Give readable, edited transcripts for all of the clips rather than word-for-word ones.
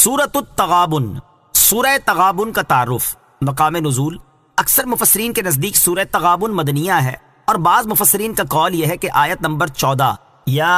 سورۃ التغابن، سورہ تغابن کا تعارف، مقام نزول۔ اکثر مفسرین کے نزدیک سورہ تغابن مدنیہ ہے، اور بعض مفسرین کا قول یہ ہے کہ آیت نمبر 14 یا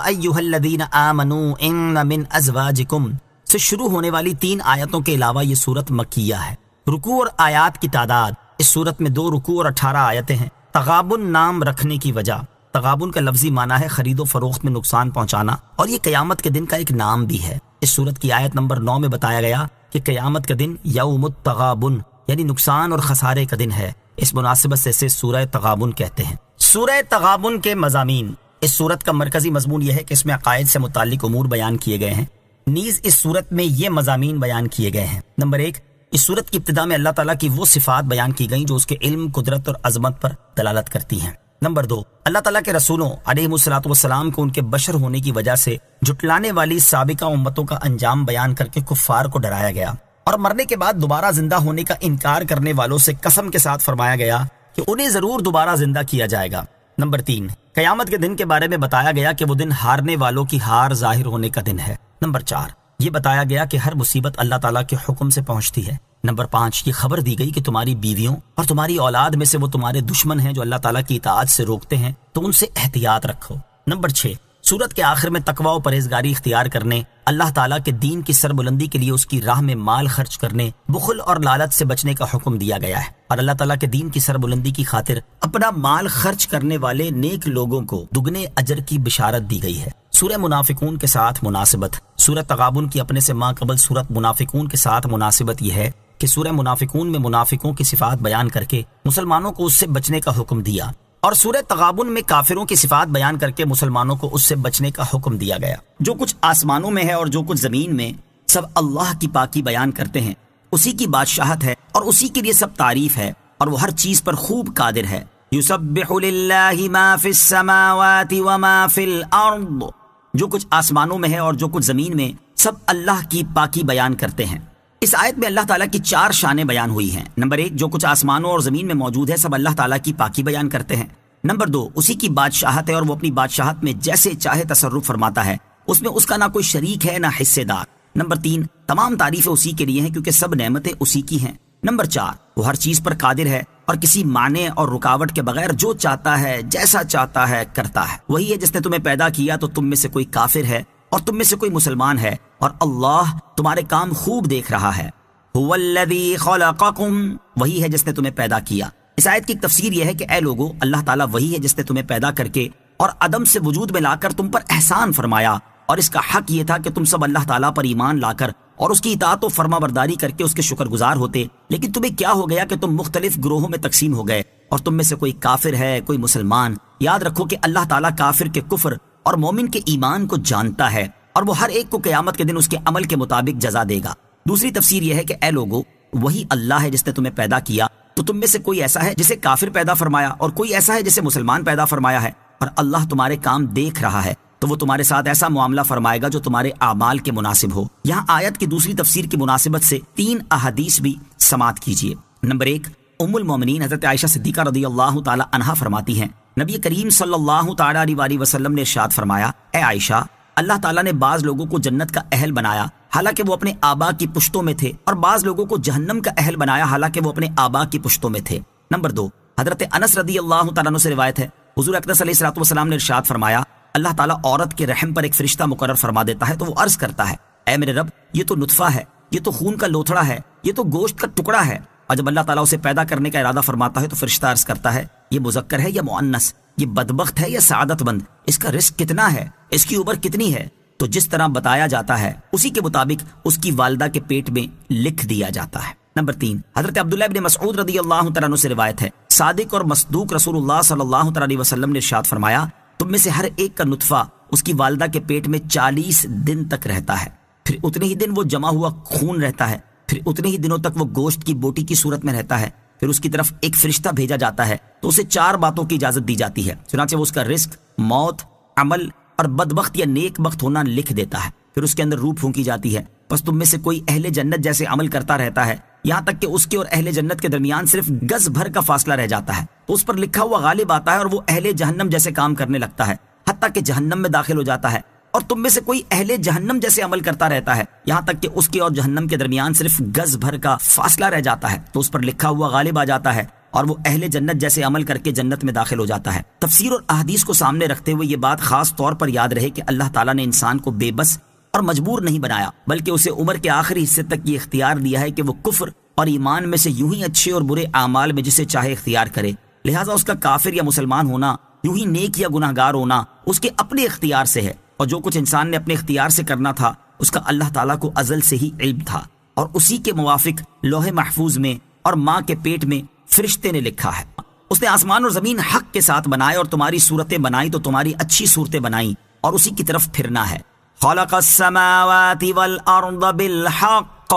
ایھا الذین آمنوا ان من ازواجکم سے شروع ہونے والی 3 آیتوں کے علاوہ یہ سورت مکیہ ہے۔ رکوع اور آیات کی تعداد، اس سورت میں 2 رکوع اور 18 آیتیں ہیں۔ تغابن نام رکھنے کی وجہ، تغابن کا لفظی معنی ہے خرید و فروخت میں نقصان پہنچانا، اور یہ قیامت کے دن کا ایک نام بھی ہے۔ اس سورت کی آیت نمبر 9 میں بتایا گیا کہ قیامت کا دن یوم التغابن یعنی نقصان اور خسارے کا دن ہے۔ اس مناسبت سے اسے سورہ تغابن کہتے ہیں۔ سورہ تغابن کے مضامین، اس سورت کا مرکزی مضمون یہ ہے کہ اس میں عقائد سے متعلق امور بیان کیے گئے ہیں۔ نیز اس سورت میں یہ مضامین بیان کیے گئے ہیں۔ نمبر 1، اس سورت کی ابتدا میں اللہ تعالیٰ کی وہ صفات بیان کی گئیں جو اس کے علم، قدرت اور عظمت پر دلالت کرتی ہیں۔ نمبر 2، اللہ تعالیٰ کے رسولوں علیہم الصلوۃ والسلام کو ان کے بشر ہونے کی وجہ سے جھٹلانے والی سابقہ امتوں کا انجام بیان کر کے کفار کو ڈرایا گیا، اور مرنے کے بعد دوبارہ زندہ ہونے کا انکار کرنے والوں سے قسم کے ساتھ فرمایا گیا کہ انہیں ضرور دوبارہ زندہ کیا جائے گا۔ نمبر 3، قیامت کے دن کے بارے میں بتایا گیا کہ وہ دن ہارنے والوں کی ہار ظاہر ہونے کا دن ہے۔ نمبر 4، یہ بتایا گیا کہ ہر مصیبت اللہ تعالیٰ کے حکم سے پہنچتی ہے۔ نمبر 5، یہ خبر دی گئی کہ تمہاری بیویوں اور تمہاری اولاد میں سے وہ تمہارے دشمن ہیں جو اللہ تعالیٰ کی اطاعت سے روکتے ہیں، تو ان سے احتیاط رکھو۔ نمبر 6، سورت کے آخر میں تقوی و پرہیزگاری اختیار کرنے، اللہ تعالیٰ کے دین کی سربلندی کے لیے اس کی راہ میں مال خرچ کرنے، بخل اور لالچ سے بچنے کا حکم دیا گیا ہے، اور اللہ تعالیٰ کے دین کی سربلندی کی خاطر اپنا مال خرچ کرنے والے نیک لوگوں کو دگنے اجر کی بشارت دی گئی ہے۔ سورہ منافقون کے ساتھ مناسبت، سورہ تغابن کی اپنے سے ماں قبل سورت منافقون کے ساتھ مناسبت یہ ہے کہ سورہ منافقون میں منافقوں کی صفات بیان کر کے مسلمانوں کو اس سے بچنے کا حکم دیا، اور سورہ تغابن میں کافروں کی صفات بیان کر کے مسلمانوں کو اس سے بچنے کا حکم دیا گیا۔ جو کچھ آسمانوں میں ہے اور جو کچھ زمین میں، سب اللہ کی پاکی بیان کرتے ہیں، اسی کی بادشاہت ہے اور اسی کے لیے سب تعریف ہے، اور وہ ہر چیز پر خوب قادر ہے۔ یسبح للہ ما فی السماوات وما فی الارض، جو کچھ آسمانوں میں ہے اور جو کچھ زمین میں، سب اللہ کی پاکی بیان کرتے ہیں۔ اس آیت میں اللہ تعالیٰ کی 4 شانیں بیان ہوئی ہیں۔ نمبر 1، جو کچھ آسمانوں اور زمین میں موجود ہے سب اللہ تعالیٰ کی پاکی بیان کرتے ہیں۔ نمبر 2، اسی کی بادشاہت ہے اور وہ اپنی بادشاہت میں جیسے چاہے تصرف فرماتا ہے، اس میں اس کا نہ کوئی شریک ہے نہ حصے دار۔ نمبر 3، تمام تعریفیں اسی کے لیے ہیں کیونکہ سب نعمتیں اسی کی ہیں۔ نمبر 4، وہ ہر چیز پر قادر ہے اور کسی معنی اور رکاوٹ کے بغیر جو چاہتا ہے جیسا چاہتا ہے کرتا ہے۔ وہی ہے جس نے تمہیں پیدا کیا تو تم میں سے کوئی کافر ہے اور تم میں سے کوئی مسلمان ہے، اور اللہ تمہارے کام خوب دیکھ رہا ہے۔ هو الذی خلقکم، وہی ہے جس نے تمہیں پیدا کیا۔ اس آیت کی ایک تفسیر یہ ہے کہ اے لوگو، اللہ تعالیٰ وہی ہے جس نے تمہیں پیدا کر کے اور عدم سے وجود میں لا کر تم پر احسان فرمایا، اور اس کا حق یہ تھا کہ تم سب اللہ تعالیٰ پر ایمان لا کر اور اس کی اطاعت و فرما برداری کر کے اس کے شکر گزار ہوتے، لیکن تمہیں کیا ہو گیا کہ تم مختلف گروہوں میں تقسیم ہو گئے، اور تم میں سے کوئی کافر ہے کوئی مسلمان۔ یاد رکھو کہ اللہ تعالیٰ کافر کے کفر اور مومن کے ایمان کو جانتا ہے، اور وہ ہر ایک کو قیامت کے دن اس کے عمل کے مطابق جزا دے گا۔ دوسری تفسیر یہ ہے کہ اے لوگو، وہی اللہ ہے جس نے تمہیں پیدا کیا، تو تم میں سے کوئی ایسا ہے جسے کافر پیدا فرمایا اور کوئی ایسا ہے جسے مسلمان پیدا فرمایا ہے، اور اللہ تمہارے کام دیکھ رہا ہے، تو وہ تمہارے ساتھ ایسا معاملہ فرمائے گا جو تمہارے اعمال کے مناسب ہو۔ یہاں آیت کی دوسری تفسیر کی مناسبت سے 3 احادیث بھی سماعت کیجیے۔ نمبر 1، ام المومنین حضرت عائشہ صدیقہ رضی اللہ تعالی عنہا فرماتی ہیں، نبی کریم صلی اللہ تعالی علیہ وسلم نے ارشاد فرمایا، اے عائشہ، اللہ تعالیٰ نے بعض لوگوں کو جنت کا اہل بنایا حالانکہ وہ اپنے آبا کی پشتوں میں تھے، اور بعض لوگوں کو جہنم کا اہل بنایا حالانکہ وہ اپنے آبا کی پشتوں میں تھے۔ نمبر 2، حضرت انس رضی اللہ تعالیٰ عنہ سے روایت ہے، حضور اقدس علیہ الصلوۃ والسلام نے ارشاد فرمایا، اللہ تعالیٰ عورت کے رحم پر ایک فرشتہ مقرر فرما دیتا ہے تو وہ عرض کرتا ہے، اے میرے رب، یہ تو نطفہ ہے، یہ تو خون کا لوتھڑا ہے، یہ تو گوشت کا ٹکڑا ہے۔ اور جب اللہ تعالیٰ اسے پیدا کرنے کا ارادہ فرماتا ہے تو فرشتہ عرض کرتا ہے، یہ مذکر ہے یا مؤنث، یہ بدبخت ہے یا سعادت مند، اس کا رزق کتنا ہے، اس کی عمر کتنی ہے؟ تو جس طرح بتایا جاتا ہے اسی کے مطابق اس کی والدہ کے پیٹ میں لکھ دیا جاتا ہے۔ نمبر 3، حضرت عبداللہ ابن مسعود رضی اللہ تعالیٰ عنہ سے روایت ہے، صادق اور مصدوق رسول اللہ صلی اللہ تعالیٰ علیہ وسلم نے ارشاد فرمایا، تم میں سے ہر ایک کا نطفہ اس کی والدہ کے پیٹ میں 40 دن تک رہتا ہے، پھر اتنے ہی دن وہ جمع ہوا خون رہتا ہے، پھر اتنے ہی دنوں تک وہ گوشت کی بوٹی کی صورت میں رہتا ہے، پھر اس کی طرف ایک فرشتہ بھیجا جاتا ہے تو اسے 4 باتوں کی اجازت دی جاتی ہے، چنانچہ وہ اس کا رزق، موت، عمل اور بدبخت یا نیک بخت ہونا لکھ دیتا ہے، پھر اس کے اندر روح پھونکی جاتی ہے، بس تم میں سے کوئی اہل جنت جیسے عمل کرتا رہتا ہے، یہاں تک کہ اس کے اور اہل جنت کے درمیان صرف گز بھر کا فاصلہ رہ جاتا ہے، تو اس پر لکھا ہوا غالب آتا ہے اور وہ اہل جہنم جیسے کام کرنے لگتا ہے، حتیٰ کہ جہنم میں داخل ہو جاتا ہے، اور تم میں سے کوئی اہل جہنم جیسے عمل کرتا رہتا ہے یہاں تک کہ اس کے اور جہنم کے درمیان صرف گز بھر کا فاصلہ رہ جاتا ہے تو اس پر لکھا ہوا غالب آ جاتا ہے اور وہ اہل جنت جیسے عمل کر کے جنت میں داخل ہو جاتا ہے۔ تفسیر اور احادیث کو سامنے رکھتے ہوئے یہ بات خاص طور پر یاد رہے کہ اللہ تعالیٰ نے انسان کو بے بس اور مجبور نہیں بنایا، بلکہ اسے عمر کے آخری حصے تک یہ اختیار دیا ہے کہ وہ کفر اور ایمان میں سے یوں ہی اچھے اور برے اعمال میں جسے چاہے اختیار کرے۔ لہٰذا اس کا کافر یا مسلمان ہونا، یوں ہی نیک یا گناہ گار ہونا اس کے اپنے اختیار سے ہے، اور جو کچھ انسان نے اپنے اختیار سے کرنا تھا اس کا اللہ تعالیٰ کو ازل سے ہی علم تھا، اور اسی کے موافق لوح محفوظ میں اور ماں کے پیٹ میں فرشتے نے لکھا ہے۔ اس نے آسمان اور زمین حق کے ساتھ بنائے اور تمہاری صورتیں بنائی تو تمہاری اچھی صورتیں بنائی اور اسی کی طرف پھرنا ہے۔ خلق السماوات والارض بالحق،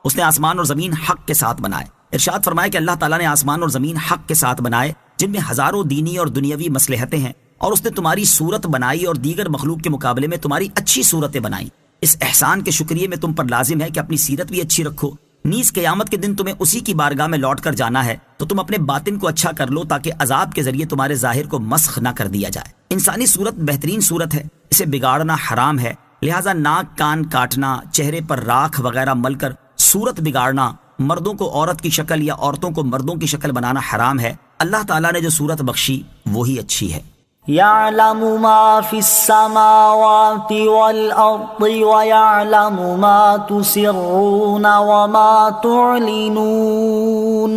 اس نے آسمان اور زمین حق کے ساتھ بنائے۔ ارشاد فرمایا کہ اللہ تعالیٰ نے آسمان اور زمین حق کے ساتھ بنائے جن میں ہزاروں دینی اور دنیاوی مصلحتیں ہیں، اور اس نے تمہاری صورت بنائی اور دیگر مخلوق کے مقابلے میں تمہاری اچھی صورتیں بنائیں۔ اس احسان کے شکریہ میں تم پر لازم ہے کہ اپنی سیرت بھی اچھی رکھو، نیز قیامت کے دن تمہیں اسی کی بارگاہ میں لوٹ کر جانا ہے تو تم اپنے باطن کو اچھا کر لو تاکہ عذاب کے ذریعے تمہارے ظاہر کو مسخ نہ کر دیا جائے۔ انسانی صورت بہترین صورت ہے، اسے بگاڑنا حرام ہے، لہٰذا ناک کان کاٹنا، چہرے پر راکھ وغیرہ مل کر صورت بگاڑنا، مردوں کو عورت کی شکل یا عورتوں کو مردوں کی شکل بنانا حرام ہے۔ اللہ تعالیٰ نے جو صورت بخشی وہی اچھی ہے۔ يعلم ما في السماوات والأرض ويعلم ما تسرون وما تعلنون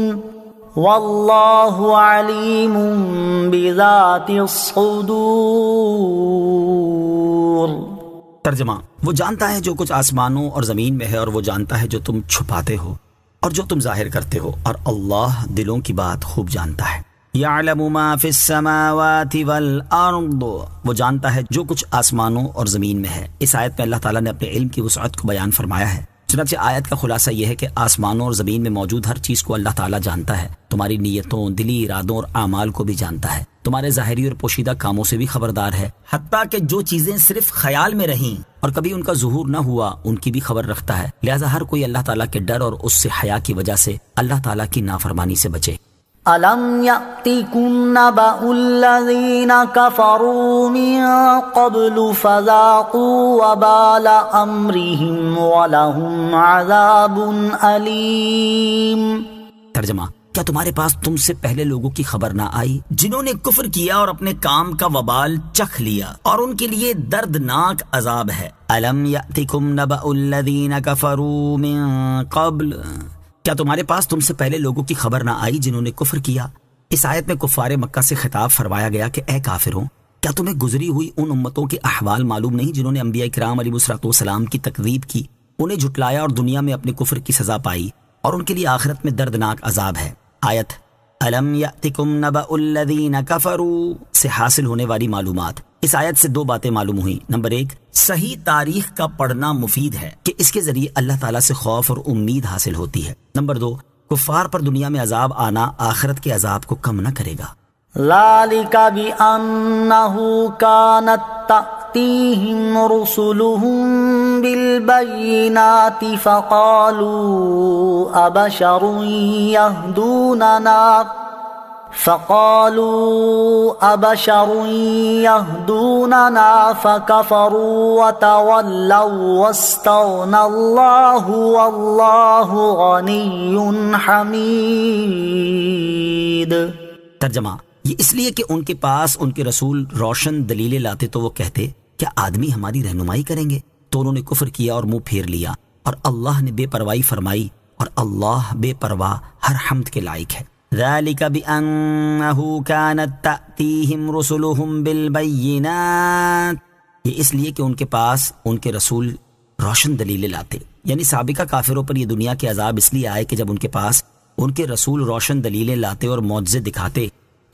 والله عليم بذات الصدور۔ ترجمہ، وہ جانتا ہے جو کچھ آسمانوں اور زمین میں ہے، اور وہ جانتا ہے جو تم چھپاتے ہو اور جو تم ظاہر کرتے ہو، اور اللہ دلوں کی بات خوب جانتا ہے۔ یعلم ما فی السماوات والارض، وہ جانتا ہے جو کچھ آسمانوں اور زمین میں ہے۔ اس آیت میں اللہ تعالیٰ نے اپنے علم کی وسعت کو بیان فرمایا ہے۔ چنانچہ آیت کا خلاصہ یہ ہے کہ آسمانوں اور زمین میں موجود ہر چیز کو اللہ تعالیٰ جانتا ہے، تمہاری نیتوں، دلی ارادوں اور اعمال کو بھی جانتا ہے، تمہارے ظاہری اور پوشیدہ کاموں سے بھی خبردار ہے، حتیٰ کہ جو چیزیں صرف خیال میں رہیں اور کبھی ان کا ظہور نہ ہوا ان کی بھی خبر رکھتا ہے۔ لہٰذا ہر کوئی اللہ تعالیٰ کے ڈر اور اس سے حیا کی وجہ سے اللہ تعالیٰ کی نافرمانی سے بچے۔ أَلَمْ يَأْتِكُمْ نَبَأُ الَّذِينَ كَفَرُوا مِن قَبْلُ فَذَاقُوا وَبَالَ أَمْرِهِمْ وَلَهُمْ عَذَابٌ أَلِيمٌ۔ ترجمہ، کیا تمہارے پاس تم سے پہلے لوگوں کی خبر نہ آئی جنہوں نے کفر کیا اور اپنے کام کا وبال چکھ لیا، اور ان کے لیے دردناک عذاب ہے۔ أَلَمْ يَأْتِكُمْ نَبَأُ الَّذِينَ كَفَرُوا مِن قَبْلُ، کیا تمہارے پاس تم سے پہلے لوگوں کی خبر نہ آئی جنہوں نے کفر کیا؟ اس آیت میں کفار مکہ سے خطاب فرمایا گیا کہ اے کافروں، کیا تمہیں گزری ہوئی ان امتوں کے احوال معلوم نہیں جنہوں نے انبیاء کرام علیہ السلام کی تکذیب کی، انہیں جھٹلایا اور دنیا میں اپنے کفر کی سزا پائی، اور ان کے لیے آخرت میں دردناک عذاب ہے۔ آیت أَلَمْ يَأْتِكُمْ نَبَأُ الَّذِينَ كَفَرُوا سے حاصل ہونے والی معلومات۔ اس آیت سے دو باتیں معلوم ہوئیں۔ نمبر ایک، صحیح تاریخ کا پڑھنا مفید ہے کہ اس کے ذریعے اللہ تعالیٰ سے خوف اور امید حاصل ہوتی ہے۔ نمبر دو، کفار پر دنیا میں عذاب آنا آخرت کے عذاب کو کم نہ کرے گا۔ ذَلِكَ بِأَنَّهُ كَانَتْ تَأْتِيهِمْ رُسُلُهُم بِالْبَيِّنَاتِ فَقَالُوا أَبَشَرٌ يَهْدُونَنَا فَكَفَرُوا وَتَوَلَّوْا وَاسْتَغْنَى اللَّهُ وَاللَّهُ غَنِيٌّ حَمِيدٌ۔ ترجمہ، یہ اس لیے کہ ان کے پاس ان کے رسول روشن دلیلیں لاتے تو وہ کہتے کیا آدمی ہماری رہنمائی کریں گے؟ تو انہوں نے کفر کیا اور منہ پھیر لیا، اور اللہ نے بے پرواہی فرمائی، اور اللہ بے پرواہ ہر حمد کے لائق ہے۔ ذَلِكَ بِأَنَّهُ كَانَتْ تَأْتِيهِمْ رُسُلُهُم بِالْبَيِّنَاتِ، یہ اس لیے کہ ان کے پاس ان کے رسول روشن دلیلیں لاتے، یعنی سابقہ کافروں پر یہ دنیا کے عذاب اس لیے آئے کہ جب ان کے پاس ان کے رسول روشن دلیلیں لاتے اور معجزے دکھاتے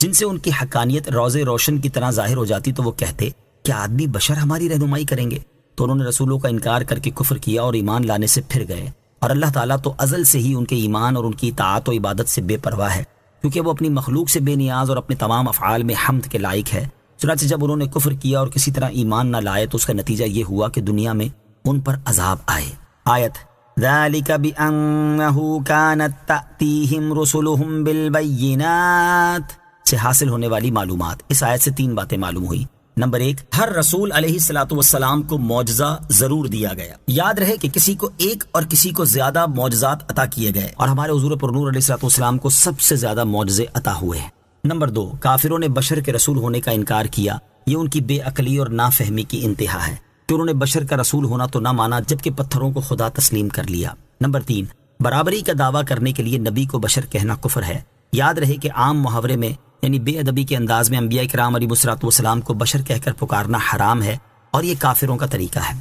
جن سے ان کی حقانیت روز روشن کی طرح ظاہر ہو جاتی تو وہ کہتے کیا آدمی بشر ہماری رہنمائی کریں گے؟ تو انہوں نے رسولوں کا انکار کر کے کفر کیا اور ایمان لانے سے پھر گئے، اور اللہ تعالیٰ تو ازل سے ہی ان کے ایمان اور ان کی اطاعت و عبادت سے بے پرواہ ہے، کیونکہ وہ اپنی مخلوق سے بے نیاز اور اپنے تمام افعال میں حمد کے لائق ہے۔ چنانچہ جب انہوں نے کفر کیا اور کسی طرح ایمان نہ لائے تو اس کا نتیجہ یہ ہوا کہ دنیا میں ان پر عذاب آئے۔ آیت ذَلِكَ بِأَنَّهُ كَانَتْ تَأْتِيهِمْ رُسُلُهُم بِالْبَيِّنَاتِ سے حاصل ہونے والی معلومات۔ اس آیت سے تین باتیں معلوم ہوئی۔ نمبر 1، ہر رسول علیہ الصلوۃ والسلام کو معجزہ ضرور دیا گیا۔ یاد رہے کہ کسی کو ایک اور کسی کو زیادہ معجزات عطا کیے گئے، اور ہمارے حضور پر نور علیہ الصلوۃ والسلام کو سب سے زیادہ معجزے عطا ہوئے ہیں۔ نمبر 2، کافروں نے بشر کے رسول ہونے کا انکار کیا۔ یہ ان کی بے عقلی اور نافہمی کی انتہا ہے کہ انہوں نے بشر کا رسول ہونا تو نہ مانا جبکہ پتھروں کو خدا تسلیم کر لیا۔ نمبر 3، برابری کا دعویٰ کرنے کے لیے نبی کو بشر کہنا کفر ہے۔ یاد رہے کہ عام محاورے میں یعنی بے ادبی کے انداز میں انبیاء کرام علیہ الصلوۃ والسلام کو بشر کہہ کر پکارنا حرام ہے، اور یہ کافروں کا طریقہ ہے۔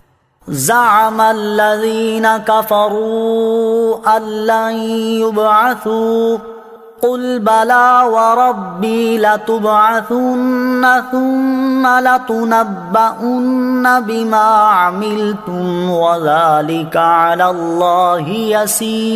زعم الذين كفروا أن لن يبعثوا قل بلى وربي لتبعثن ثم لتنبؤن بما عملتم وذلك على الله يسير۔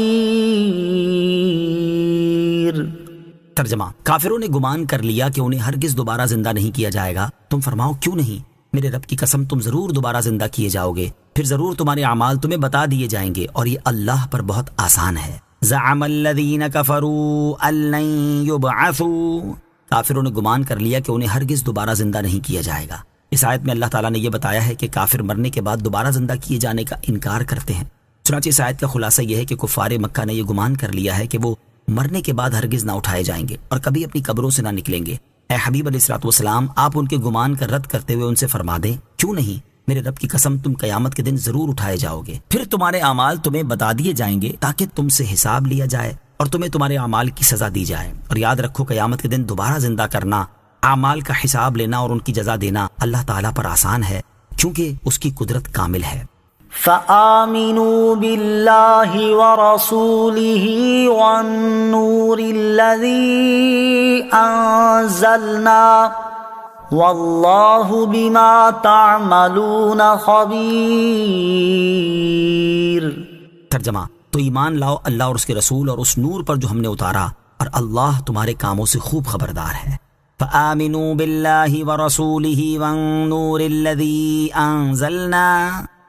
ترجمہ، کافروں نے گمان کر لیا کہ انہیں ہرگز دوبارہ زندہ نہیں کیا جائے گا۔ تم فرماؤ کیوں نہیں؟ میرے رب کی قسم تم ضرور دوبارہ زندہ کیے جاؤ گے، پھر ضرور تمہارے اعمال تمہیں بتا دیے جائیں گے، اور یہ اللہ پر بہت آسان ہے۔ زعم الذین کفروا ان لن یبعثوا، کافروں نے گمان کر لیا کہ انہیں ہرگز دوبارہ زندہ نہیں کیا جائے گا۔ اس آیت میں اللہ تعالیٰ نے یہ بتایا ہے کہ کافر مرنے کے بعد دوبارہ زندہ کیے جانے کا انکار کرتے ہیں۔ چنانچہ اس آیت کا خلاصہ یہ ہے کہ کفار مکہ نے یہ گمان کر لیا ہے کہ وہ مرنے کے بعد ہرگز نہ اٹھائے جائیں گے اور کبھی اپنی قبروں سے نہ نکلیں گے۔ اے حبیب علیہ الصلوۃ والسلام، آپ ان کے گمان کا رد کرتے ہوئے ان سے فرما دیں، کیوں نہیں؟ میرے رب کی قسم تم قیامت کے دن ضرور اٹھائے جاؤ گے، پھر تمہارے اعمال تمہیں بتا دیے جائیں گے تاکہ تم سے حساب لیا جائے اور تمہیں تمہارے اعمال کی سزا دی جائے۔ اور یاد رکھو قیامت کے دن دوبارہ زندہ کرنا، اعمال کا حساب لینا اور ان کی جزا دینا اللہ تعالیٰ پر آسان ہے، کیونکہ اس کی قدرت کامل ہے۔ فآمنوا بالله ورسوله والنور الذي أنزلنا والله بما تعملون خبير۔ ترجمہ، تو ایمان لاؤ اللہ اور اس کے رسول اور اس نور پر جو ہم نے اتارا، اور اللہ تمہارے کاموں سے خوب خبردار ہے۔ فآمنوا بالله ورسوله والنور الذي أنزلنا،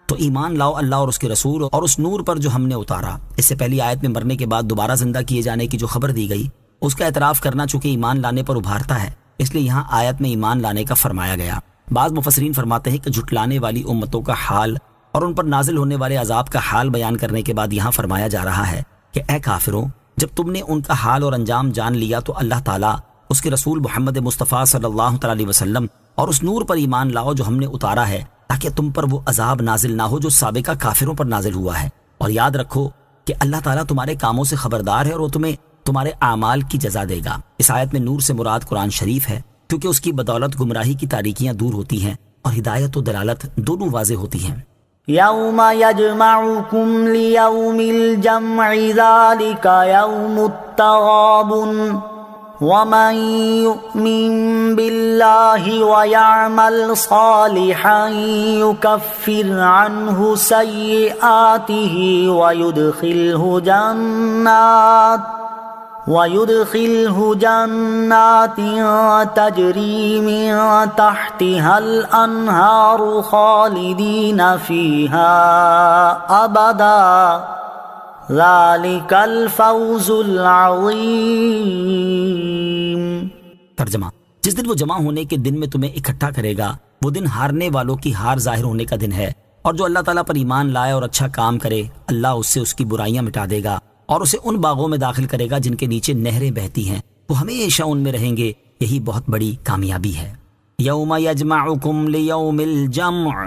تو ایمان لاؤ اللہ اور اس کے رسول اور اس نور پر جو ہم نے اتارا۔ اس سے پہلی آیت میں مرنے کے بعد دوبارہ زندہ کیے جانے کی جو خبر دی گئی، اس کا اعتراف کرنا چونکہ ایمان لانے پر ابھارتا ہے، اس لیے یہاں آیت میں ایمان لانے کا فرمایا گیا۔ بعض مفسرین فرماتے ہیں کہ جھٹلانے والی امتوں کا حال اور ان پر نازل ہونے والے عذاب کا حال بیان کرنے کے بعد یہاں فرمایا جا رہا ہے کہ اے کافروں، جب تم نے ان کا حال اور انجام جان لیا تو اللہ تعالیٰ، اس کے رسول محمد مصطفیٰ صلی اللہ تعالی علیہ وسلم اور اس نور پر ایمان لاؤ جو ہم نے اتارا ہے، تاکہ تم پر وہ عذاب نازل نہ ہو جو سابقہ کافروں پر نازل ہوا ہے۔ اور یاد رکھو کہ اللہ تعالیٰ تمہارے کاموں سے خبردار ہے اور وہ تمہیں تمہارے اعمال کی جزا دے گا۔ اس آیت میں نور سے مراد قرآن شریف ہے، کیونکہ اس کی بدولت گمراہی کی تاریکیاں دور ہوتی ہیں اور ہدایت و دلالت دونوں واضح ہوتی ہیں۔ یوم یجمعکم لیوم الجمع ذلک یوم التغابن ومن يؤمن بالله ويعمل صالحا يكفر عنه سيئاته ويدخله جنات تجري من تحتها الأنهار خالدين فيها أبدا ذلك الفوز العظیم۔ ترجمہ، جس دن وہ جمع ہونے کے دن میں تمہیں اکٹھا کرے گا، وہ دن ہارنے والوں کی ہار ظاہر ہونے کا دن ہے، اور جو اللہ تعالیٰ پر ایمان لائے اور اچھا کام کرے، اللہ اس سے اس کی برائیاں مٹا دے گا اور اسے ان باغوں میں داخل کرے گا جن کے نیچے نہریں بہتی ہیں، وہ ہمیشہ ان میں رہیں گے۔ یہی بہت بڑی کامیابی ہے۔ یوم یجمعکم لیوم الجمع،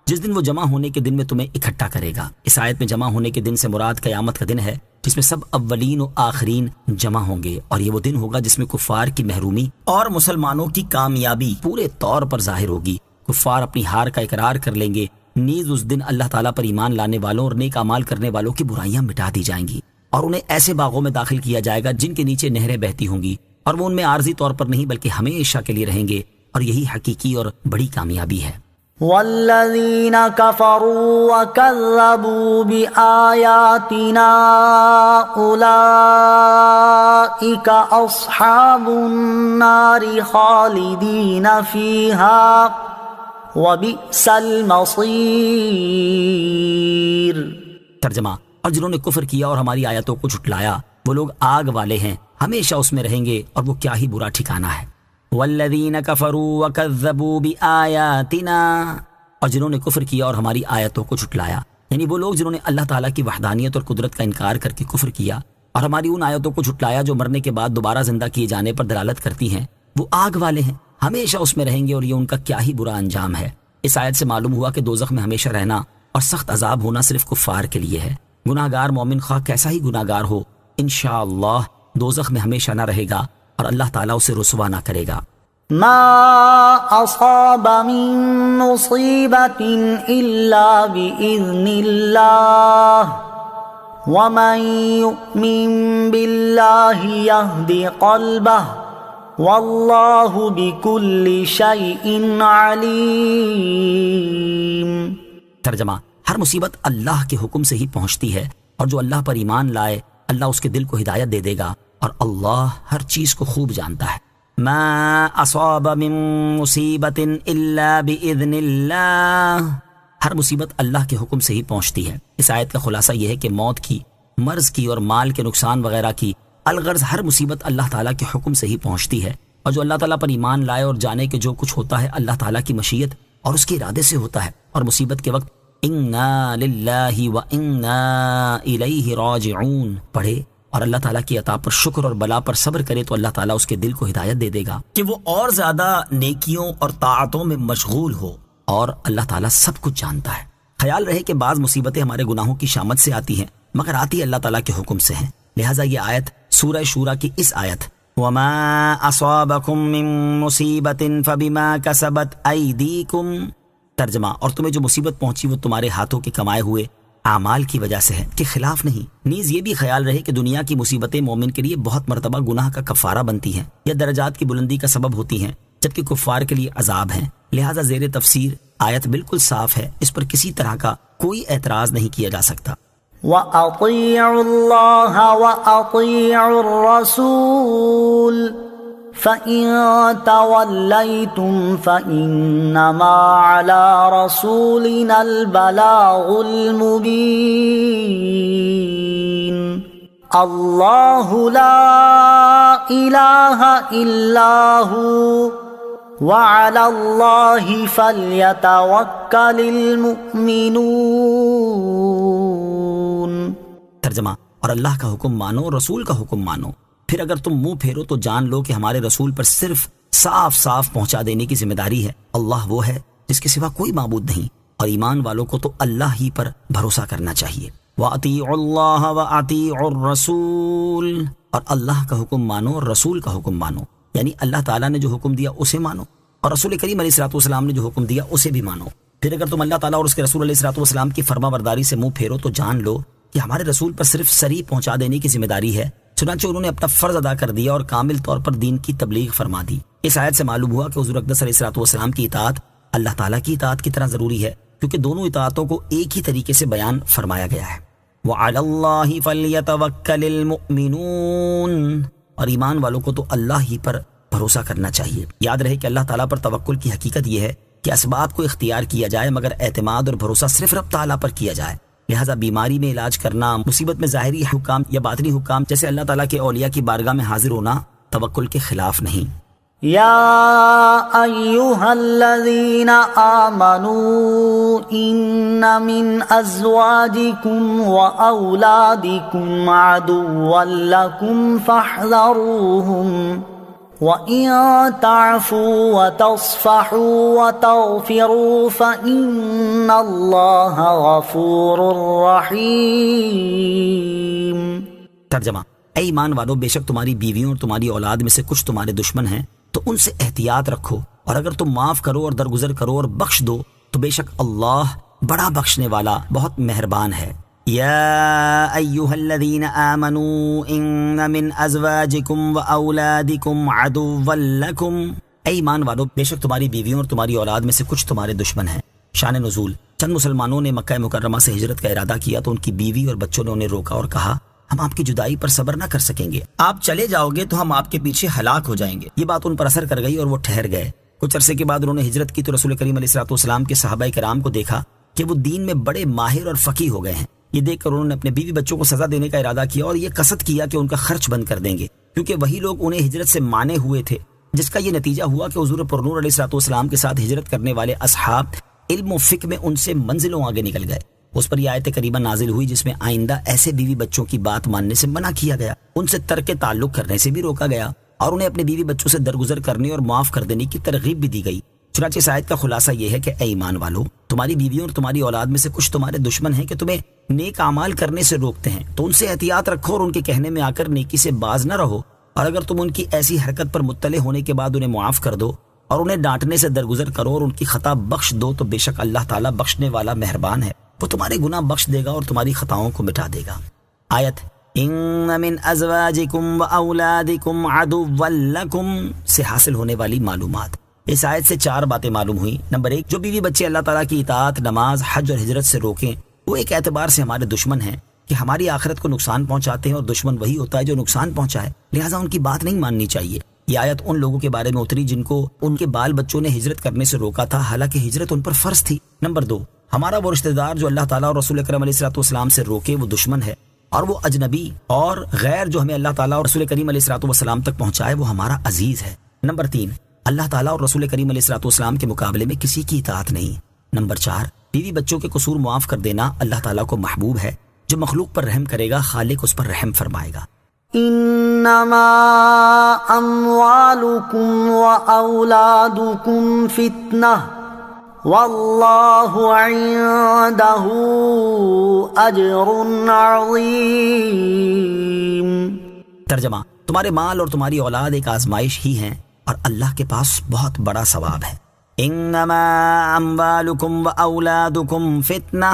جس دن وہ جمع ہونے کے دن میں تمہیں اکٹھا کرے گا۔ اس آیت میں جمع ہونے کے دن سے مراد قیامت کا دن ہے، جس میں سب اولین و آخرین جمع ہوں گے، اور یہ وہ دن ہوگا جس میں کفار کی محرومی اور مسلمانوں کی کامیابی پورے طور پر ظاہر ہوگی۔ کفار اپنی ہار کا اقرار کر لیں گے، نیز اس دن اللہ تعالیٰ پر ایمان لانے والوں اور نیک اعمال کرنے والوں کی برائیاں مٹا دی جائیں گی، اور انہیں ایسے باغوں میں داخل کیا جائے گا جن کے نیچے نہریں بہتی ہوں گی، اور وہ ان میں عارضی طور پر نہیں بلکہ ہمیشہ کے لیے رہیں گے، اور یہی حقیقی اور بڑی کامیابی ہے۔ والذین کفروا وکذبوا بآیاتنا اولئک اصحاب النار خالدین فیہا وبئس المصیر۔ ترجمہ، اور جنہوں نے کفر کیا اور ہماری آیتوں کو جھٹلایا، وہ لوگ آگ والے ہیں، ہمیشہ اس میں رہیں گے، اور وہ کیا ہی برا ٹھکانہ ہے۔ والذین کفروا وکذبوا بآیاتنا، اور جنہوں نے کفر کیا اور ہماری آیتوں کو جھٹلایا، یعنی وہ لوگ جنہوں نے اللہ تعالیٰ کی وحدانیت اور قدرت کا انکار کر کے کفر کیا اور ہماری ان آیتوں کو جھٹلایا جو مرنے کے بعد دوبارہ زندہ کیے جانے پر دلالت کرتی ہیں، وہ آگ والے ہیں، ہمیشہ اس میں رہیں گے اور یہ ان کا کیا ہی برا انجام ہے۔ اس آیت سے معلوم ہوا کہ دوزخ میں ہمیشہ رہنا اور سخت عذاب ہونا صرف کفار کے لیے ہے۔ گناہ گار مومن خواہ کیسا ہی گناہ گار ہو، انشاءاللہ دوزخ میں ہمیشہ نہ رہے گا اور اللہ تعالیٰ اسے رسوا نہ کرے گا۔ ما أصاب من مصيبة إلا بإذن الله ومن يؤمن بالله يهد قلبه والله بكل شيء عليم۔ ترجمہ، ہر مصیبت اللہ کے حکم سے ہی پہنچتی ہے، اور جو اللہ پر ایمان لائے اللہ اس کے دل کو ہدایت دے دے گا، اور اللہ ہر چیز کو خوب جانتا ہے۔ ما اصاب من مصیبت الا باذن اللہ، ہر مصیبت اللہ کے حکم سے ہی پہنچتی ہے۔ اس آیت کا خلاصہ یہ ہے کہ موت کی، مرض کی اور مال کے نقصان وغیرہ کی، الغرض ہر مصیبت اللہ تعالیٰ کے حکم سے ہی پہنچتی ہے، اور جو اللہ تعالیٰ پر ایمان لائے اور جانے کہ جو کچھ ہوتا ہے اللہ تعالیٰ کی مشیت اور اس کے ارادے سے ہوتا ہے، اور مصیبت کے وقت انا للہ و انا الیہ راجعون پڑھے اور اللہ تعالیٰ کی عطا پر شکر اور بلا پر صبر کرے تو اللہ تعالیٰ اس کے دل کو ہدایت دے دے گا کہ وہ اور زیادہ نیکیوں اور طاعتوں میں مشغول ہو، اور اللہ تعالیٰ سب کچھ جانتا ہے۔ خیال رہے کہ بعض مصیبتیں ہمارے گناہوں کی شامت سے آتی ہیں، مگر آتی اللہ تعالیٰ کے حکم سے ہیں، لہٰذا یہ آیت سورہ شورى کی اس آیت وَمَا أَصَابَكُم مِّن مُّصِيبَةٍ فَبِمَا كَسَبَتْ أَيْدِيكُمْ، ترجمہ، اور تمہیں جو مصیبت پہنچی وہ تمہارے ہاتھوں کے کمائے ہوئے اعمال کی وجہ سے ہے، کے خلاف نہیں۔ نیز یہ بھی خیال رہے کہ دنیا کی مصیبتیں مومن کے لیے بہت مرتبہ گناہ کا کفارہ بنتی ہیں یا درجات کی بلندی کا سبب ہوتی ہیں، جبکہ کفار کے لیے عذاب ہیں۔ لہٰذا زیر تفسیر آیت بالکل صاف ہے، اس پر کسی طرح کا کوئی اعتراض نہیں کیا جا سکتا۔ وَأَطِيعُوا اللَّهَ وَأَطِيعُوا الرَّسُولَ فَإِن تَوَلَّيْتُمْ فَإِنَّمَا عَلَى رَسُولِنَا الْبَلَاغُ الْمُبِينُ۔ اللَّهُ لَا إِلَٰهَ إِلَّا هُوَ وَعَلَى اللَّهِ فَلْيَتَوَكَّلِ الْمُؤْمِنُونَ۔ ترجمہ، اور اللہ کا حکم مانو، رسول کا حکم مانو، پھر اگر تم منہ پھیرو تو جان لو کہ ہمارے رسول پر صرف صاف صاف پہنچا دینے کی ذمہ داری ہے۔ اللہ وہ ہے جس کے سوا کوئی معبود نہیں، اور ایمان والوں کو تو اللہ ہی پر بھروسہ کرنا چاہیے۔ وَأَطِيعُوا اللَّهَ وَأَطِيعُوا الرَّسُولَ، اور اللہ کا حکم مانو اور رسول کا حکم مانو، یعنی اللہ تعالیٰ نے جو حکم دیا اسے مانو، اور رسول کریم علیہ الصلوۃ والسلام نے جو حکم دیا اسے بھی مانو۔ پھر اگر تم اللہ تعالیٰ اور اس کے رسول علیہ الصلوۃ والسلام کی فرما برداری سے منہ پھیرو تو جان لو کہ ہمارے رسول پر صرف صریح پہنچا دینے کی ذمہ داری ہے، چنانچہ انہوں نے اپنا فرض ادا کر دیا اور کامل طور پر دین کی تبلیغ فرما دی۔ اس آیت سے معلوم ہوا کہ حضور اقدس علیہ الصلوۃ والسلام کی اطاعت اللہ تعالیٰ کی اطاعت کی طرح ضروری ہے، کیونکہ دونوں اطاعتوں کو ایک ہی طریقے سے بیان فرمایا گیا ہے۔ وَعَلَى اللَّهِ فَلْيَتَوَكَّلِ الْمُؤْمِنُونَ، اور ایمان والوں کو تو اللہ ہی پر بھروسہ کرنا چاہیے۔ یاد رہے کہ اللہ تعالیٰ پر توکل کی حقیقت یہ ہے کہ اسباب کو اختیار کیا جائے مگر اعتماد اور بھروسہ صرف رب تعالیٰ پر کیا جائے۔ لہٰذا بیماری میں علاج کرنا، مصیبت میں ظاہری حکام یا باطنی حکام جیسے اللہ تعالیٰ کے اولیاء کی بارگاہ میں حاضر ہونا توکل کے خلاف نہیں۔ یا ایہا الذین آمنوا ان من ازواجکم واولادکم عدوا لکم فاحذروہم وَإِن تَعْفُوا وَتَصْفَحُوا وَتَغْفِرُوا فَإِنَّ اللَّهَ غَفُورٌ رَّحِيمٌ۔ ترجمہ، اے ایمان والو، بے شک تمہاری بیویوں اور تمہاری اولاد میں سے کچھ تمہارے دشمن ہیں تو ان سے احتیاط رکھو، اور اگر تم معاف کرو اور درگزر کرو اور بخش دو تو بے شک اللہ بڑا بخشنے والا بہت مہربان ہے۔ یا ایہا الذین آمنوا ان من ازواجکم واولادکم عدوا لکم، اے ایمان والو، بے شک تمہاری بیویوں اور تمہاری اولاد میں سے کچھ تمہارے دشمن ہیں۔ شان نزول، چند مسلمانوں نے مکہ مکرمہ سے ہجرت کا ارادہ کیا تو ان کی بیوی اور بچوں نے انہیں روکا اور کہا ہم آپ کی جدائی پر صبر نہ کر سکیں گے، آپ چلے جاؤ گے تو ہم آپ کے پیچھے ہلاک ہو جائیں گے۔ یہ بات ان پر اثر کر گئی اور وہ ٹھہر گئے۔ کچھ عرصے کے بعد انہوں نے ہجرت کی تو رسول کریم علیہ الصلوۃ والسلام کے صحابہ کرام کو دیکھا کہ وہ دین میں بڑے ماہر اور فقیہ ہو گئے ہیں۔ یہ دیکھ کر انہوں نے اپنے بیوی بچوں کو سزا دینے کا ارادہ کیا اور یہ قصد کیا کہ ان کا خرچ بند کر دیں گے، کیونکہ وہی لوگ انہیں ہجرت سے مانے ہوئے تھے جس کا یہ نتیجہ ہوا کہ حضور پرنور علیہ الصلوۃ والسلام کے ساتھ ہجرت کرنے والے اصحاب علم و فقہ میں ان سے منزلوں آگے نکل گئے۔ اس پر یہ آیت کریمہ نازل ہوئی جس میں آئندہ ایسے بیوی بچوں کی بات ماننے سے منع کیا گیا، ان سے ترک تعلق کرنے سے بھی روکا گیا، اور انہیں اپنے بیوی بچوں سے درگزر کرنے اور معاف کر دینے کی ترغیب بھی دی گئی۔ چنانچہ اس آیت کا خلاصہ یہ ہے کہ اے ایمان والو، تمہاری بیویوں اور تمہاری اولاد میں سے کچھ تمہارے دشمن ہیں کہ تمہیں نیک اعمال کرنے سے روکتے ہیں، تو ان سے احتیاط رکھو اور ان کے کہنے میں آ کر نیکی سے باز نہ رہو، اور اگر تم ان کی ایسی حرکت پر مطلع ہونے کے بعد انہیں معاف کر دو اور انہیں ڈانٹنے سے درگزر کرو اور ان کی خطا بخش دو تو بے شک اللہ تعالیٰ بخشنے والا مہربان ہے، وہ تمہارے گناہ بخش دے گا اور تمہاری خطاؤں کو مٹا دے گا۔ آیت ان من ازواجکم و اولادکم عدوا لکم سے حاصل ہونے والی معلومات۔ اس آیت سے 4 باتیں معلوم ہوئی۔ نمبر 1، جو بیوی بچے اللہ تعالیٰ کی اطاعت، نماز، حج اور ہجرت سے روکیں وہ ایک اعتبار سے ہمارے دشمن ہیں کہ ہماری آخرت کو نقصان پہنچاتے ہیں، اور دشمن وہی ہوتا ہے جو نقصان پہنچائے، لہٰذا ان کی بات نہیں ماننی چاہیے۔ یہ آیت ان لوگوں کے بارے میں اتری جن کو ان کے بال بچوں نے ہجرت کرنے سے روکا تھا، حالانکہ ہجرت ان پر فرض تھی۔ نمبر 2، ہمارا وہ رشتہ دار جو اللہ تعالیٰ اور رسول اکرم علیہ الصلوۃ والسلام سے روکے وہ دشمن ہے، اور وہ اجنبی اور غیر جو ہمیں اللہ تعالیٰ اور رسول کریم علیہ الصلوۃ والسلام تک پہنچائے وہ ہمارا عزیز ہے۔ نمبر 3، اللہ تعالیٰ اور رسول کریم علیہ الصلوۃ والسلام کے مقابلے میں کسی کی اطاعت نہیں۔ نمبر 4، بیوی بچوں کے قصور معاف کر دینا اللہ تعالیٰ کو محبوب ہے، جو مخلوق پر رحم کرے گا خالق اس پر رحم فرمائے گا۔ انما اموالکم و اولادکم فتنہ واللہ عندہ اجر عظیم۔ ترجمہ، تمہارے مال اور تمہاری اولاد ایک آزمائش ہی ہیں اور اللہ کے پاس بہت بڑا ثواب ہے۔ انما اموالکم و اولادکم فتنہ،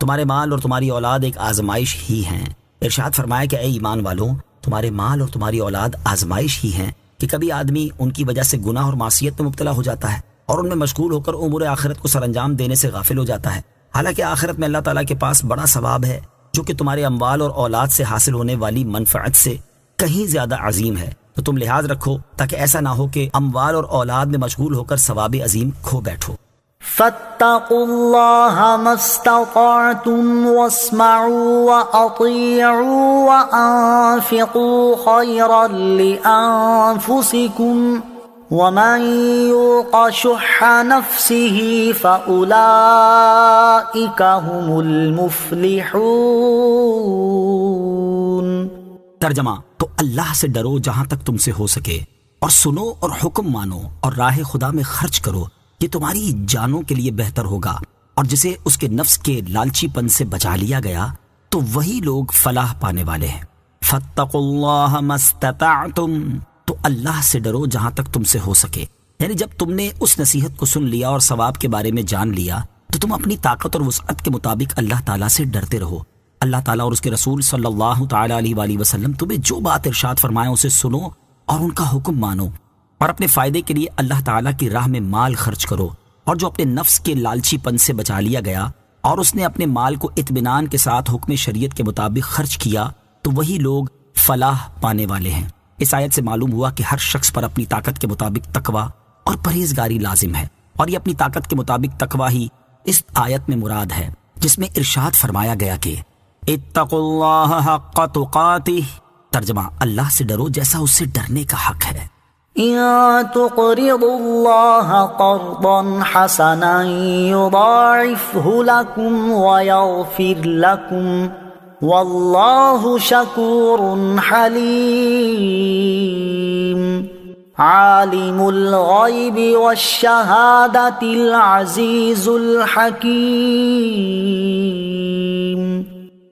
تمہارے مال اور تمہاری اولاد ایک آزمائش ہی ہیں۔ ارشاد فرمایا کہ اے ایمان والوں، تمہارے مال اور تمہاری اولاد آزمائش ہی ہیں کہ کبھی آدمی ان کی وجہ سے گناہ اور معصیت میں مبتلا ہو جاتا ہے اور ان میں مشغول ہو کر امور آخرت کو سر انجام دینے سے غافل ہو جاتا ہے، حالانکہ آخرت میں اللہ تعالیٰ کے پاس بڑا ثواب ہے جو کہ تمہارے اموال اور اولاد سے حاصل ہونے والی منفعت سے کہیں زیادہ عظیم ہے۔ تو تم لحاظ رکھو تاکہ ایسا نہ ہو کہ اموال اور اولاد میں مشغول ہو کر ثواب عظیم کھو بیٹھو۔ فاتقوا اللہ ما استطعتم واسمعوا واطیعوا وانفقوا خیرا لانفسکم ومن یوق شح نفسه فاولئک هم المفلحون۔ ترجمہ، تو اللہ سے ڈرو جہاں تک تم سے ہو سکے، اور سنو اور حکم مانو اور راہ خدا میں خرچ کرو، یہ تمہاری جانوں کے لیے بہتر ہوگا، اور جسے اس کے نفس کے لالچی پن سے بچا لیا گیا تو وہی لوگ فلاح پانے والے ہیں۔ فاتقوا اللہ ما استطعتم، تو اللہ سے ڈرو جہاں تک تم سے ہو سکے، یعنی جب تم نے اس نصیحت کو سن لیا اور ثواب کے بارے میں جان لیا تو تم اپنی طاقت اور وسعت کے مطابق اللہ تعالیٰ سے ڈرتے رہو۔ اللہ تعالیٰ اور اس کے رسول صلی اللہ تعالیٰ علیہ وآلہ وسلم تمہیں جو بات ارشاد فرمائے اسے سنو اور ان کا حکم مانو، اور اپنے فائدے کے لیے اللہ تعالیٰ کی راہ میں مال خرچ کرو، اور جو اپنے نفس کے لالچی پن سے بچا لیا گیا اور اس نے اپنے مال کو اطمینان کے ساتھ حکم شریعت کے مطابق خرچ کیا تو وہی لوگ فلاح پانے والے ہیں۔ اس آیت سے معلوم ہوا کہ ہر شخص پر اپنی طاقت کے مطابق تقوی اور پرہیزگاری لازم ہے، اور یہ اپنی طاقت کے مطابق تقوی ہی اس آیت میں مراد ہے جس میں ارشاد فرمایا گیا کہ اتقوا اللہ حق تقاتہ۔ ترجمہ، اللہ سے ڈرو جیسا اس سے ڈرنے کا حق ہے۔ ان تقرضوا اللہ قرضا حسنا یضاعفہ لکم ویغفر لکم واللہ شکور حلیم۔ عالم الغیب والشہادۃ العزیز الحکیم۔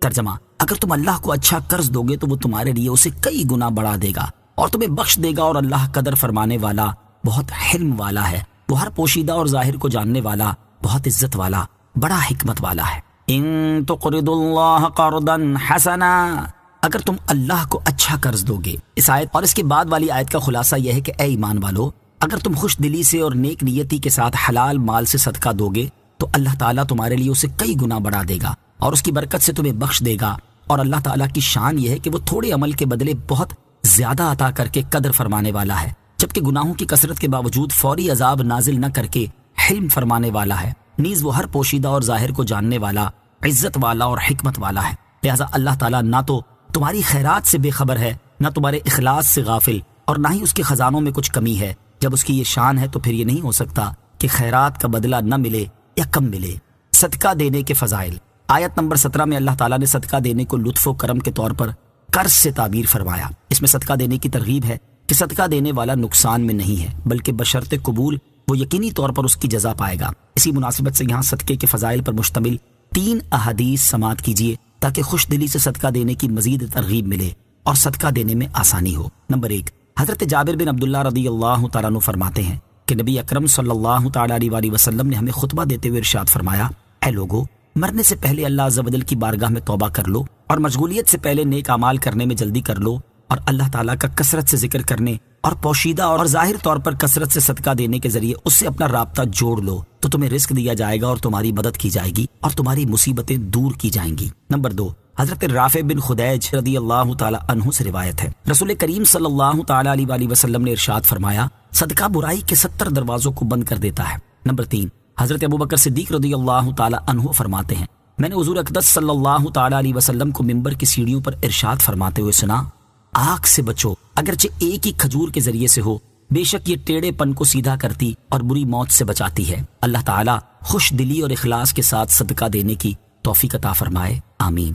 ترجمہ، اگر تم اللہ کو اچھا قرض دو گے تو وہ تمہارے لیے اسے کئی گنا بڑھا دے گا اور تمہیں بخش دے گا، اور اللہ قدر فرمانے والا بہت حلم والا ہے، وہ ہر پوشیدہ اور ظاہر کو جاننے والا، بہت عزت والا، بڑا حکمت والا ہے۔ ان تقرضوا اللہ قرضا حسنا، اگر تم اللہ کو اچھا قرض دو گے۔ اس آیت اور اس کے بعد والی آیت کا خلاصہ یہ ہے کہ اے ایمان والو، اگر تم خوش دلی سے اور نیک نیتی کے ساتھ حلال مال سے صدقہ دو گے تو اللہ تعالیٰ تمہارے لیے اسے کئی گنا بڑھا دے گا اور اس کی برکت سے تمہیں بخش دے گا، اور اللہ تعالیٰ کی شان یہ ہے کہ وہ تھوڑے عمل کے بدلے بہت زیادہ عطا کر کے قدر فرمانے والا ہے، جبکہ گناہوں کی کثرت کے باوجود فوری عذاب نازل نہ کر کے حلم فرمانے والا ہے، نیز وہ ہر پوشیدہ اور ظاہر کو جاننے والا، عزت والا اور حکمت والا ہے۔ لہٰذا اللہ تعالیٰ نہ تو تمہاری خیرات سے بے خبر ہے، نہ تمہارے اخلاص سے غافل، اور نہ ہی اس کے خزانوں میں کچھ کمی ہے۔ جب اس کی یہ شان ہے تو پھر یہ نہیں ہو سکتا کہ خیرات کا بدلہ نہ ملے یا کم ملے۔ صدقہ دینے کے فضائل۔ آیت نمبر 17 میں اللہ تعالیٰ نے صدقہ دینے کو لطف و کرم کے طور پر قرض سے تعبیر فرمایا۔ اس میں صدقہ دینے کی ترغیب ہے کہ صدقہ دینے والا نقصان میں نہیں ہے، بلکہ بشرط قبول وہ یقینی طور پر اس کی جزا پائے گا۔ اسی مناسبت سے یہاں صدقے کے فضائل پر مشتمل 3 احادیث سماعت کیجیے تاکہ خوش دلی سے صدقہ دینے کی مزید ترغیب ملے اور صدقہ دینے میں آسانی ہو۔ نمبر 1، حضرت جابر بن عبداللہ رضی اللہ تعالیٰ عنہ فرماتے ہیں کہ نبی اکرم صلی اللہ تعالیٰ علیہ وآلہ وسلم نے ہمیں خطبہ دیتے ہوئے ارشاد فرمایا، اے لوگو، مرنے سے پہلے اللہ عز و جل کی بارگاہ میں توبہ کر لو اور مشغولیت سے پہلے نیک اعمال کرنے میں جلدی کر لو، اور اللہ تعالیٰ کا کثرت سے ذکر کرنے اور پوشیدہ اور ظاہر طور پر کثرت سے صدقہ دینے کے ذریعے اس سے اپنا رابطہ جوڑ لو تو تمہیں رزق دیا جائے گا اور تمہاری مدد کی جائے گی اور تمہاری مصیبتیں دور کی جائیں گی۔ نمبر 2، حضرت رافع بن خدیج رضی اللہ تعالی عنہ سے روایت ہے، رسول کریم صلی اللہ تعالی علیہ وآلہ وسلم نے ارشاد فرمایا، صدقہ برائی کے 70 دروازوں کو بند کر دیتا ہے۔ نمبر 3، حضرت ابوبکر صدیق رضی اللہ تعالی عنہ فرماتے ہیں، میں نے حضور اقدس صلی اللہ تعالی علیہ وسلم کو منبر کی سیڑھیوں پر ارشاد فرماتے ہوئے سنا، آگ سے بچو اگرچہ ایک ہی کھجور کے ذریعے سے ہو، بے شک یہ ٹیڑھے پن کو سیدھا کرتی اور بری موت سے بچاتی ہے۔ اللہ تعالی خوش دلی اور اخلاص کے ساتھ صدقہ دینے کی توفیق عطا فرمائے، آمین۔